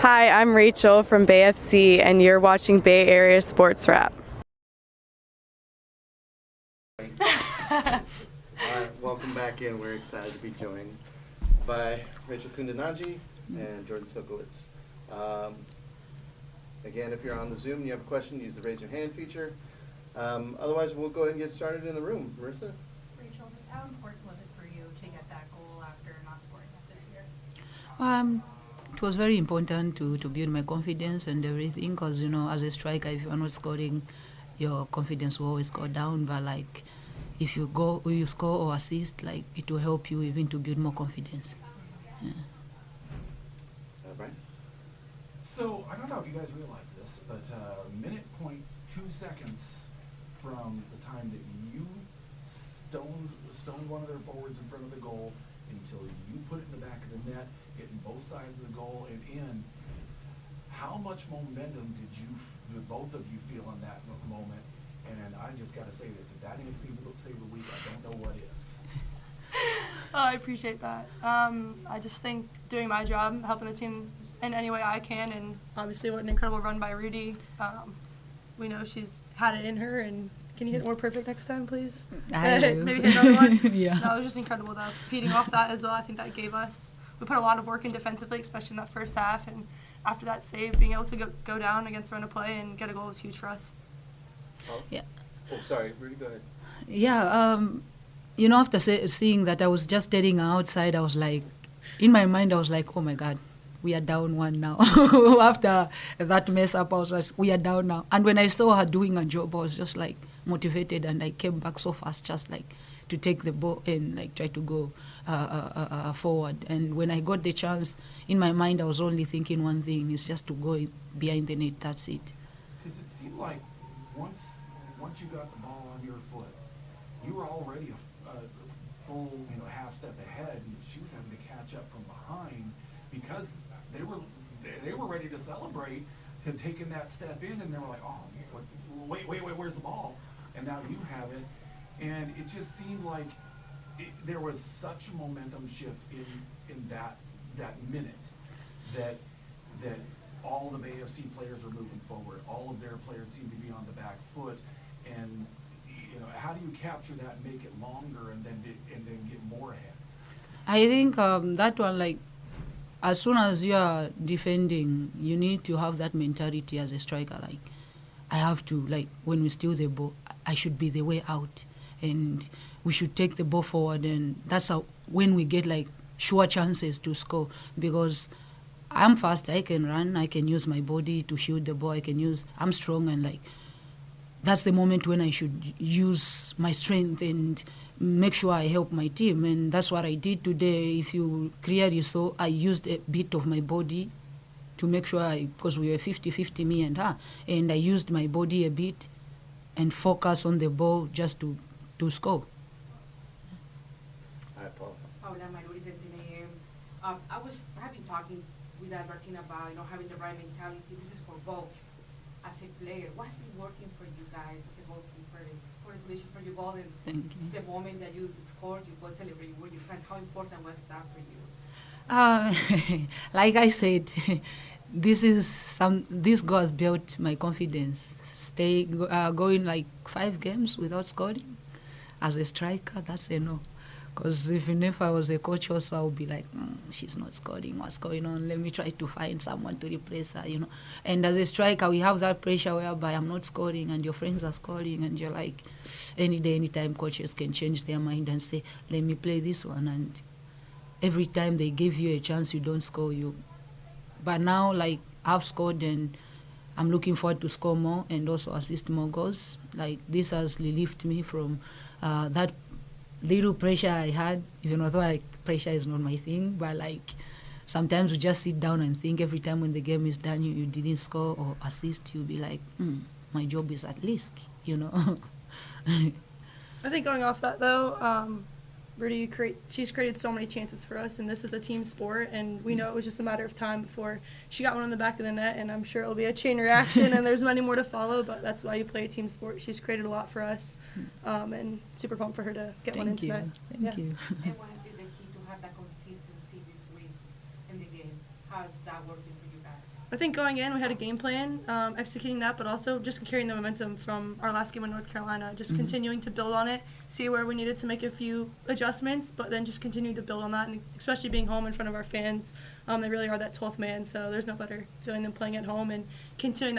Hi, I'm Rachel from Bay FC, and you're watching Bay Area Sports Wrap. Alright, welcome back in. We're excited to be joined by Rachel Kundananji and Jordan Silkowitz. Again, if you're on the Zoom and you have a question, use the raise your hand feature. Otherwise, we'll go ahead and get started in the room. Marissa? Rachel, just how important was it for you to get that goal after not scoring that this year? It was very important to build my confidence and everything, because as a striker, if you are not scoring, your confidence will always go down. But like, if you score or assist, like it will help you even to build more confidence. Yeah. Brian? So I don't know if you guys realize this, but minute point 2 seconds from the time that you stoned one of their forwards in front of the goal until you put it in the back of the net, hitting both sides of the goal and in. How much momentum did both of you feel in that moment? And I just got to say this: if that ain't save the week, I don't know what is. I appreciate that. I just think doing my job, helping the team in any way I can, and obviously what an incredible run by Rudy. We know she's had it in her, and can you hit more perfect next time, please? Maybe hit another one. Yeah. No, it was just incredible though. Feeding off that as well, I think that gave us. We put a lot of work in defensively, especially in that first half, and after that save, being able to go down against the run of play and get a goal was huge for us. Oh. Yeah. Oh, sorry. Rudy, go ahead. Yeah. After seeing that, I was just staring outside. I was like, in my mind, I was like, oh my God, we are down 1 now. After that mess up, I was like, we are down now. And when I saw her doing her job, I was just like motivated, and I came back so fast, just like to take the ball and like try to go forward. And when I got the chance, in my mind, I was only thinking one thing: is just to go behind the net. That's it. Because it seemed like once you got the ball on your foot, you were already a full half step ahead, and she was having to catch up from behind because they were ready to celebrate to taking that step in, and they were like, oh, wait, where's the ball? And now you have it, and it just seemed like there was such a momentum shift in that minute that all the AFC players are moving forward. All of their players seem to be on the back foot, and how do you capture that and make it longer and then get more ahead? I think that one, like, as soon as you are defending, you need to have that mentality as a striker. Like, I have to, like, when we steal the ball, I should be the way out, and we should take the ball forward, and that's how, when we get like sure chances to score, because I'm fast, I can run, I can use my body to shoot the ball, I'm strong, and like that's the moment when I should use my strength and make sure I help my team. And that's what I did today. If you clearly saw, I used a bit of my body to make sure because we were 50-50, me and her, and I used my body a bit and focus on the ball just to score. All right, Paul. Paula Maruri, 10 a.m. I've been talking with Albertina about having the right mentality. This is for both. As a player, what's been working for you guys as a goalkeeper? Congratulations for your goal, and Thank you. the moment that you scored, you go celebrate with your friends. How important was that for you? Like I said, this goal has built my confidence. Going like 5 games without scoring as a striker, that's a no. Because even if I was a coach also, I would be like, she's not scoring, what's going on? Let me try to find someone to replace her, And as a striker, we have that pressure whereby I'm not scoring and your friends are scoring, and you're like, any day, anytime, coaches can change their mind and say, let me play this one. And every time they give you a chance, you don't score. But now, like, I've scored, and I'm looking forward to score more and also assist more goals. Like, this has relieved me from that little pressure I had, even although pressure is not my thing, but like sometimes we just sit down and think every time when the game is done, you didn't score or assist, you'll be like, my job is at least, I think going off that though, Rudy, she's created so many chances for us, and this is a team sport, and we know it was just a matter of time before she got one on the back of the net, and I'm sure it'll be a chain reaction, and there's many more to follow, but that's why you play a team sport. She's created a lot for us, and super pumped for her to get one into net. Thank you. And what has been the key to have that consistency this week in the game? How is that working for you guys? I think going in, we had a game plan, executing that, but also just carrying the momentum from our last game in North Carolina, just continuing to build on it, see where we needed to make a few adjustments, but then just continue to build on that, and especially being home in front of our fans. They really are that 12th man, so there's no better feeling than playing at home and continuing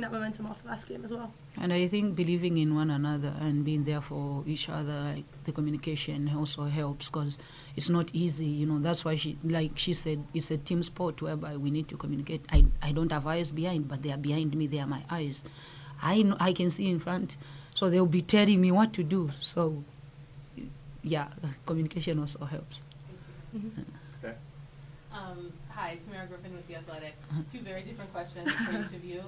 that momentum off the last game as well. And I think believing in one another and being there for each other, like the communication also helps, because it's not easy, you know. That's why she said, it's a team sport whereby we need to communicate. I don't have eyes behind, but they are behind me. They are my eyes. I know I can see in front, so they'll be telling me what to do. So, yeah, communication also helps. Okay. Hi, it's Mara Griffin with The Athletic. Two very different questions for each of you.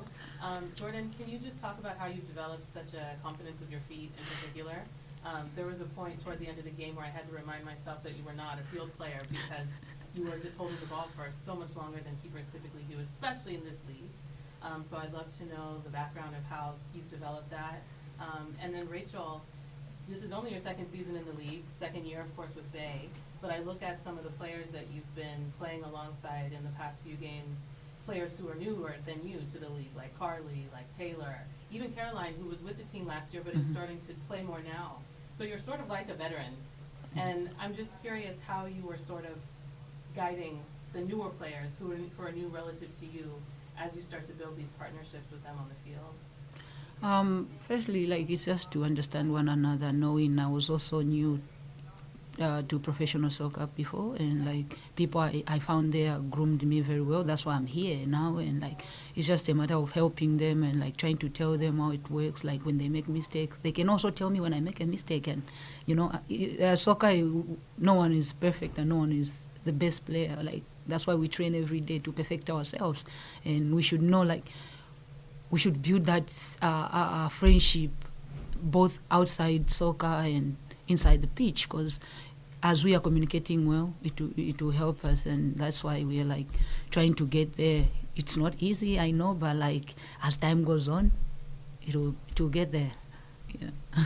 Jordan, can you just talk about how you've developed such a confidence with your feet in particular? There was a point toward the end of the game where I had to remind myself that you were not a field player because you were just holding the ball for so much longer than keepers typically do, especially in this league. So I'd love to know the background of how you've developed that. And then Rachel, this is only your second season in the league, second year, of course, with Bay. But I look at some of the players that you've been playing alongside in the past few games, players who are newer than you to the league, like Carly, like Taylor, even Caroline, who was with the team last year but is starting to play more now. So you're sort of like a veteran. And I'm just curious how you were sort of guiding the newer players who are new relative to you as you start to build these partnerships with them on the field. Firstly, like, it's just to understand one another, knowing I was also new to professional soccer before, and like people I found there groomed me very well. That's why I'm here now, and like it's just a matter of helping them and like trying to tell them how it works. Like when they make mistakes, they can also tell me when I make a mistake. And you know, soccer, no one is perfect and no one is the best player. Like that's why we train every day to perfect ourselves, and we should know, like, we should build that friendship both outside soccer and inside the pitch, because as we are communicating well, it will help us, and that's why we are like trying to get there. It's not easy, I know, but like as time goes on, it will get there. Yeah.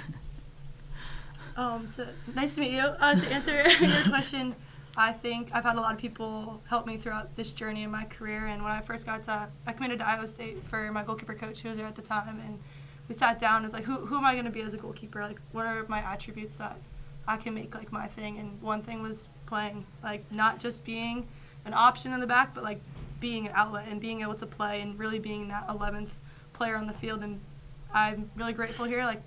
So nice to meet you. To answer your question, I think I've had a lot of people help me throughout this journey in my career. And when I first I committed to Iowa State for my goalkeeper coach who was there at the time, and we sat down and was like, who am I going to be as a goalkeeper? Like, what are my attributes that I can make like my thing? And one thing was playing, like not just being an option in the back, but like being an outlet and being able to play and really being that 11th player on the field. And I'm really grateful here. Like,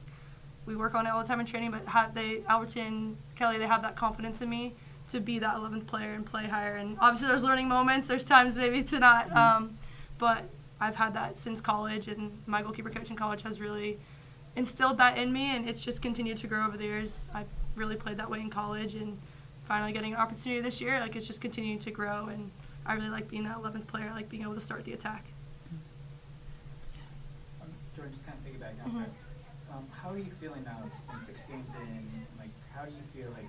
we work on it all the time in training, but Alberton, Kelly, they have that confidence in me to be that 11th player and play higher. And obviously there's learning moments, there's times maybe to not, but I've had that since college, and my goalkeeper coach in college has really instilled that in me, and it's just continued to grow over the years. I really played that way in college, and finally getting an opportunity this year, like it's just continuing to grow, and I really like being that 11th player. I like being able to start the attack. Jordan, just kind of piggybacking off that. How are you feeling now? It's been 6 games in. Like, how do you feel like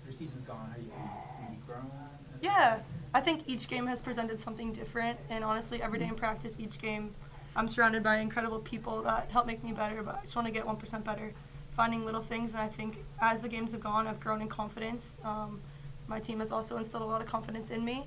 your season's gone? How do you feel? Have you grown? Yeah, I think each game has presented something different, and honestly, every day in practice, each game, I'm surrounded by incredible people that help make me better, but I just want to get 1% better, finding little things, and I think as the games have gone, I've grown in confidence. My team has also instilled a lot of confidence in me,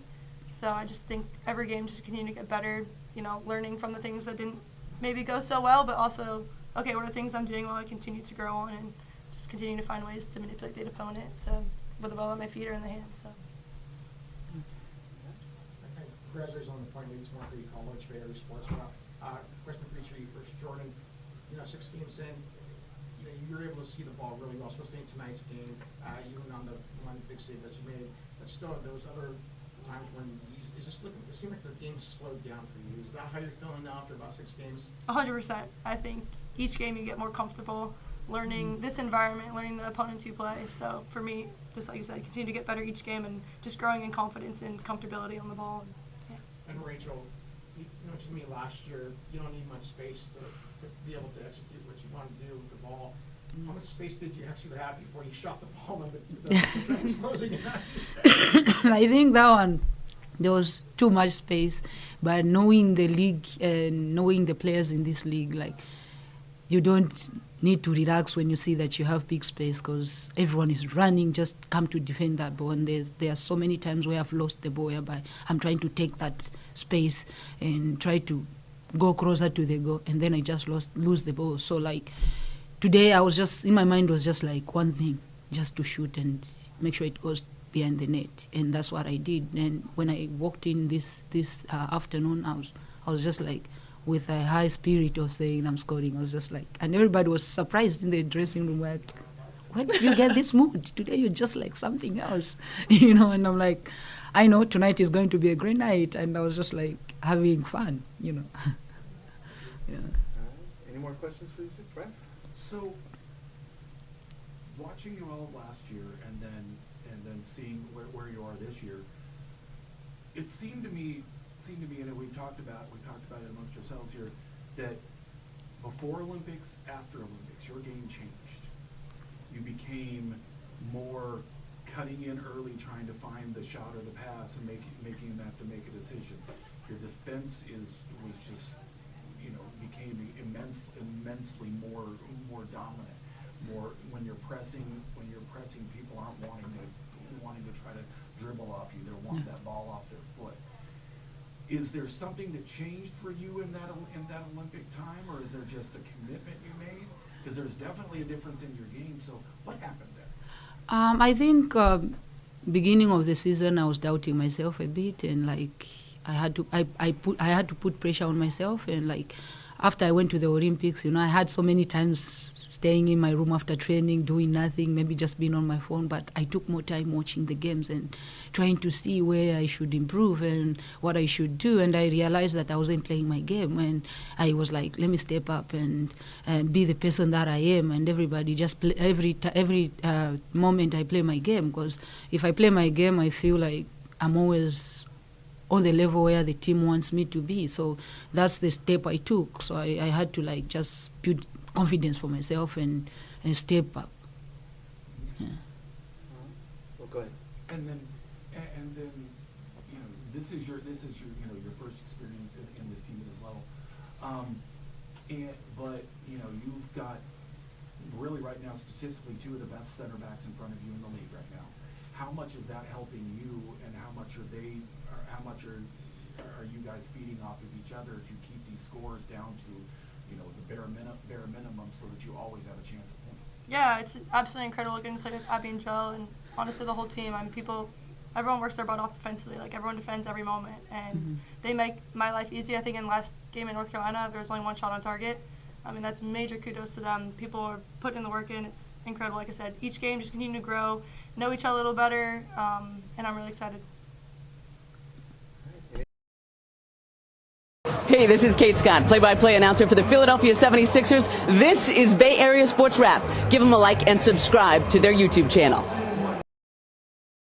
so I just think every game just continue to get better, you know, learning from the things that didn't maybe go so well, but also, okay, what are things I'm doing while I continue to grow on, and just continue to find ways to manipulate the opponent, so with the ball at my feet or in the hands, so. Congratulations on the point leads more for you college Bay Area sports. Question for each of you first. Jordan, 6 games in, you were able to see the ball really well, especially in tonight's game, even on the one big save that you made. But still, there was other times when it seemed like the game slowed down for you. Is that how you're feeling now after about 6 games? 100%. I think each game you get more comfortable learning this environment, learning the opponents you play. So for me, just like you said, continue to get better each game and just growing in confidence and comfortability on the ball. And Rachel, you mentioned to me last year, you don't need much space to be able to execute what you want to do with the ball. How much space did you actually have before you shot the ball and the defense was closing in? I think that one, there was too much space, but knowing the league and knowing the players in this league, like, you don't need to relax when you see that you have big space because everyone is running, just come to defend that ball. And there are so many times where I've lost the ball whereby I'm trying to take that space and try to go closer to the goal, and then I just lose the ball. So like today I was just, in my mind was just like one thing, just to shoot and make sure it goes behind the net. And that's what I did. And when I walked in this afternoon, I was just like, with a high spirit of saying I'm scoring. I was just like, and everybody was surprised in the dressing room, like, where did you get this mood? Today you're just like something else, you know. And I'm like, I know tonight is going to be a great night, and I was just like having fun, you know. Yeah. Any more questions for you, Brad? So, watching you all last year and then seeing where you are this year, it seemed to me, and we've talked about it amongst yourselves here, that before Olympics, after Olympics, your game changed. You became more cutting in early, trying to find the shot or the pass, and making them have to make a decision. Your defense was just, you know, became immensely more dominant. More when you're pressing, people aren't wanting to try to dribble off you. They want that ball off their foot. Is there something that changed for you in that Olympic time, or is there just a commitment you made? Because there's definitely a difference in your game. So what happened there? I think beginning of the season I was doubting myself a bit, and like I had to put pressure on myself. And like after I went to the Olympics, you know, I had so many times staying in my room after training, doing nothing, maybe just being on my phone. But I took more time watching the games and trying to see where I should improve and what I should do. And I realized that I wasn't playing my game. And I was like, let me step up and be the person that I am. And everybody just play every moment I play my game. Because if I play my game, I feel like I'm always on the level where the team wants me to be. So that's the step I took. So I had to like just build confidence for myself and step up. Yeah. Well, go ahead. And then, you know, this is your you know, your first experience in this team at this level. But you know, you've got really right now statistically two of the best center backs in front of you in the league right now. How much is that helping you, and how much are you guys feeding off of each other to keep these scores down to, you know, the bare minimum, so that you always have a chance at points? Yeah, it's absolutely incredible getting to play with Abby and Jill, and honestly the whole team. I mean, everyone works their butt off defensively. Like, everyone defends every moment, and they make my life easy. I think in last game in North Carolina, there was only one shot on target. I mean, that's major kudos to them. People are putting the work in. It's incredible. Like I said, each game just continue to grow, know each other a little better, and I'm really excited. Hey, this is Kate Scott, play-by-play announcer for the Philadelphia 76ers. This is Bay Area Sports Wrap. Give them a like and subscribe to their YouTube channel.